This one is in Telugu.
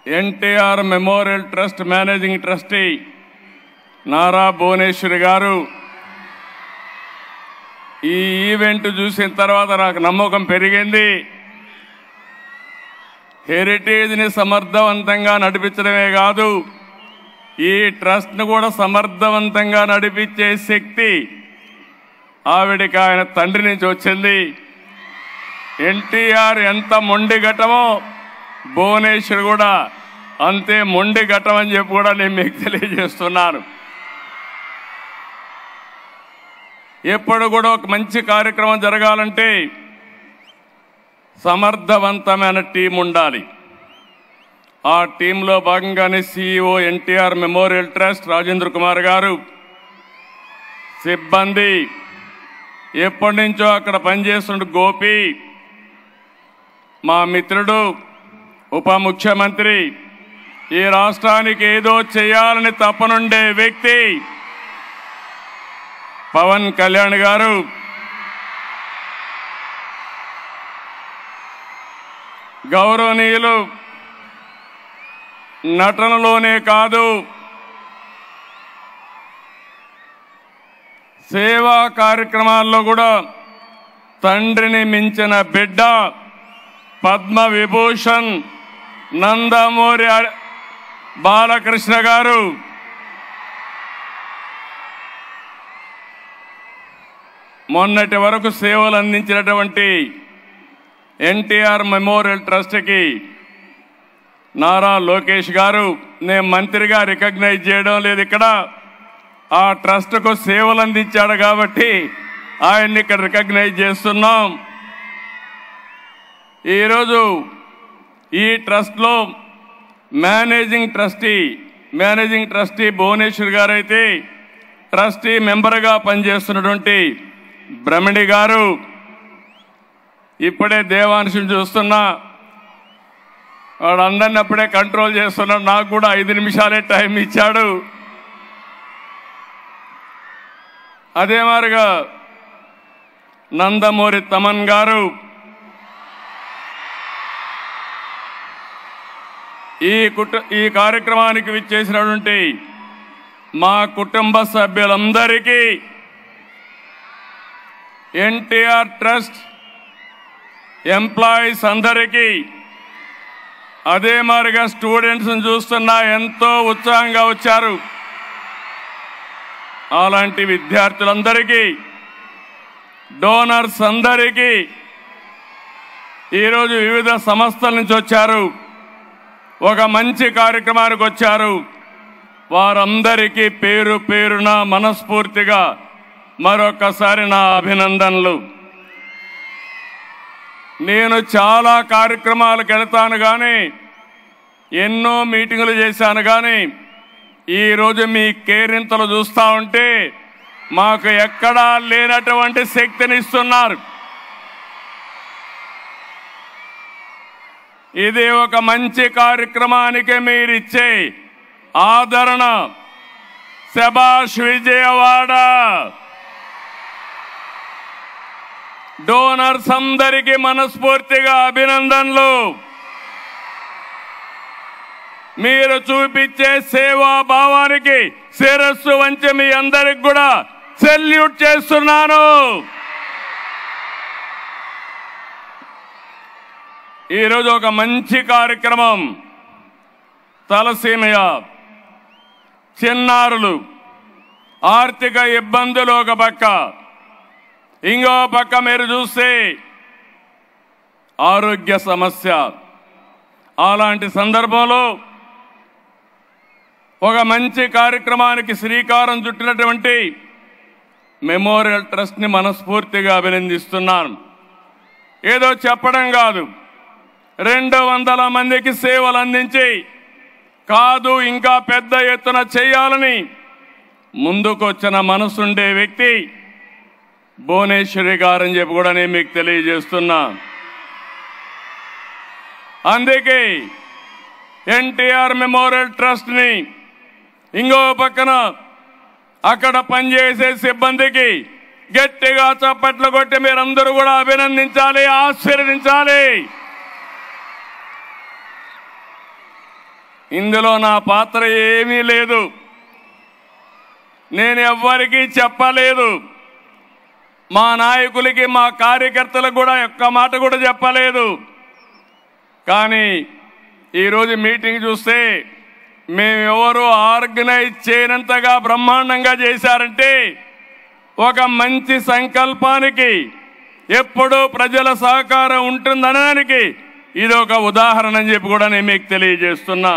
NTR memorial trust managing trustee Nara Bhuvaneswari గారు ఈ ఈవెంట్ చూసిన తర్వాత నాకు నమ్మకం పెరిగింది. హెరిటేజ్ని సమర్థవంతంగా నడిపించడమే కాదు, ఈ ట్రస్ట్ను కూడా సమర్థవంతంగా నడిపించే శక్తి ఆవిడికి ఆయన తండ్రి నుంచి వచ్చింది. ఎన్టీఆర్ ఎంత మొండి ఘటమో భువనేశ్వర్ కూడా అంతే మొండి ఘటం అని చెప్పి కూడా నేను మీకు తెలియజేస్తున్నాను. ఎప్పుడు కూడా ఒక మంచి కార్యక్రమం జరగాలంటే సమర్థవంతమైన టీం ఉండాలి. ఆ టీంలో భాగంగానే CEO NTR memorial trust Rajendra Kumar గారు, సిబ్బంది, ఎప్పటి నుంచో అక్కడ పనిచేస్తున్న గోపి, మా మిత్రుడు ఉప ముఖ్యమంత్రి, ఈ రాష్ట్రానికి ఏదో చేయాలని తపనుండే వ్యక్తి పవన్ కళ్యాణ్ గారు, గౌరవనీయులు నటనలోనే కాదు సేవా కార్యక్రమాల్లో కూడా తండ్రిని మించిన బిడ్డ పద్మ విభూషణ్ నందమూరి బాలకృష్ణ గారు, మొన్నటి వరకు సేవలు అందించినటువంటి ఎన్టీఆర్ మెమోరియల్ ట్రస్ట్కి నారా లోకేష్ గారు, నేను మంత్రిగా రికగ్నైజ్ చేయడం లేదు, ఇక్కడ ఆ ట్రస్ట్కు సేవలు అందించాడు కాబట్టి ఆయన్ని ఇక్కడ రికగ్నైజ్ చేస్తున్నాం. ఈరోజు ఈ ట్రస్ట్లో మేనేజింగ్ ట్రస్టీ భువనేశ్వర్ గారు అయితే ట్రస్టీ మెంబర్గా పనిచేస్తున్నటువంటి బ్రహ్మణి గారు, ఇప్పుడే దేవాంశం చూస్తున్నా, వాడు అందరిని అప్పుడే కంట్రోల్ చేస్తున్నాడు, నాకు కూడా 5 నిమిషాలే టైం ఇచ్చాడు. అదే మాదిరిగా నందమూరి తమన్ గారు, ఈ కార్యక్రమానికి విచ్చేసినటువంటి మా కుటుంబ సభ్యులందరికీ, ఎన్టీఆర్ ట్రస్ట్ ఎంప్లాయీస్ అందరికీ, అదే మాదిరిగా స్టూడెంట్స్ని చూస్తున్నా ఎంతో ఉత్సాహంగా వచ్చారు, అలాంటి విద్యార్థులందరికీ, డోనర్స్ అందరికీ, ఈరోజు వివిధ సంస్థల నుంచి వచ్చారు, ఒక మంచి కార్యక్రమానికి వచ్చారు, వారందరికీ పేరు పేరున మనస్ఫూర్తిగా మరొకసారి నా అభినందనలు. నేను చాలా కార్యక్రమాలకు వెళతాను కానీ, ఎన్నో మీటింగులు చేశాను కానీ, ఈరోజు మీ కేరింతలు చూస్తూ ఉంటే మాకు ఎక్కడా లేనటువంటి శక్తిని ఇస్తున్నారు. ఇది ఒక మంచి కార్యక్రమానికి మీరిచ్చే ఆదరణ. శభాష్ విజయవాడ. డోనర్స్ అందరికీ మనస్ఫూర్తిగా అభినందనలు. మీరు చూపించే సేవా భావానికి శిరస్సు వంచి మీ అందరికి కూడా సెల్యూట్ చేస్తున్నాను. ఈరోజు ఒక మంచి కార్యక్రమం. తలసీమయ చిన్నారులు ఆర్థిక ఇబ్బందులు ఒక పక్క, ఇంకో పక్క మీరు చూస్తే ఆరోగ్య సమస్య. అలాంటి సందర్భంలో ఒక మంచి కార్యక్రమానికి శ్రీకారం చుట్టినటువంటి మెమోరియల్ ట్రస్ట్ని మనస్ఫూర్తిగా అభినందిస్తున్నాను. ఏదో చెప్పడం కాదు, 200 మందికి సేవలు అందించి కాదు ఇంకా పెద్ద ఎత్తున చేయాలని ముందుకొచ్చిన మనసుండే వ్యక్తి భువనేశ్వరి గారని చెప్పి కూడా నేను మీకు తెలియజేస్తున్నా. అందుకే ఎన్టీఆర్ మెమోరియల్ ట్రస్ట్ని, ఇంకో పక్కన అక్కడ పనిచేసే సిబ్బందికి గట్టిగా చప్పట్లు కొట్టి మీరందరూ కూడా అభినందించాలి, ఆశీర్వదించాలి. ఇందులో నా పాత్ర ఏమీ లేదు. నేను ఎవ్వరికీ చెప్పలేదు. మా నాయకులకి మా కార్యకర్తలకు కూడా ఒక్క మాట కూడా చెప్పలేదు. కానీ ఈరోజు మీటింగ్ చూస్తే మేమెవరూ ఆర్గనైజ్ చేయనంతగా బ్రహ్మాండంగా చేశారంటే ఒక మంచి సంకల్పానికి ఎప్పుడూ ప్రజల సహకారం ఉంటుందనడానికి ఇది ఒక ఉదాహరణ అని చెప్పి కూడా నేను మీకు తెలియజేస్తున్నా.